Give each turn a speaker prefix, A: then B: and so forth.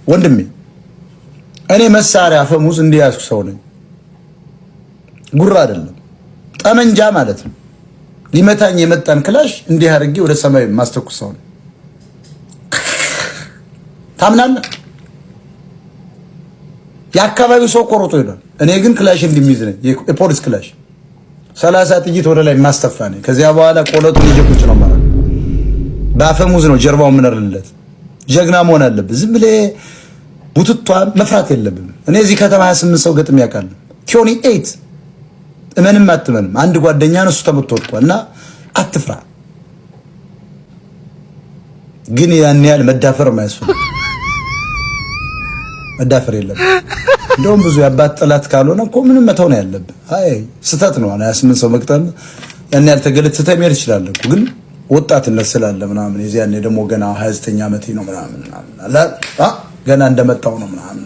A: ወንድሜ እኔ መሳሪያ አፈሙዝ እንዲያስኩ ሰው ነኝ። ጉራ አይደለም ጠመንጃ ማለት ነው። ሊመታኝ የመጣን ክላሽ እንዲህ አድርጌ ወደ ሰማይ ማስተኩስ ሰው ነኝ። ታምናለህ? የአካባቢው ሰው ቆርጦ ይላል። እኔ ግን ክላሽ እንዲሚዝ ነኝ። የፖሊስ ክላሽ 30 ጥይት ወደ ላይ ማስተፋ ነኝ። ከዚያ በኋላ ቆለጡን ይጀቁጭ ነው ማለት በአፈሙዝ ነው ጀርባው ምንርልለት። ጀግና መሆን አለብህ። ዝም ብለህ ቡትቷን መፍራት የለብህም። እኔ እዚህ ከተማ 28 ሰው ገጥም ያውቃል። 28 እመንም አትመንም አንድ ጓደኛ ነው እሱ ተመቶ ወጥቷል። እና አትፍራ። ግን ያን ያህል መዳፈር ማያስፈልግ መዳፈር የለም። እንደውም ብዙ ያባት ጠላት ካልሆነ እኮ ምንም መተው ነው ያለብህ። አይ ስተት ነው 28 ሰው መቅጠም ያን ያህል ተገለጽተህ መሄድ ይችላል እኮ ግን ወጣትነት ስላለ ምናምን የዚያኔ ደግሞ ገና 29 ዓመቴ ነው ምናምን ገና እንደመጣው ነው ምናምን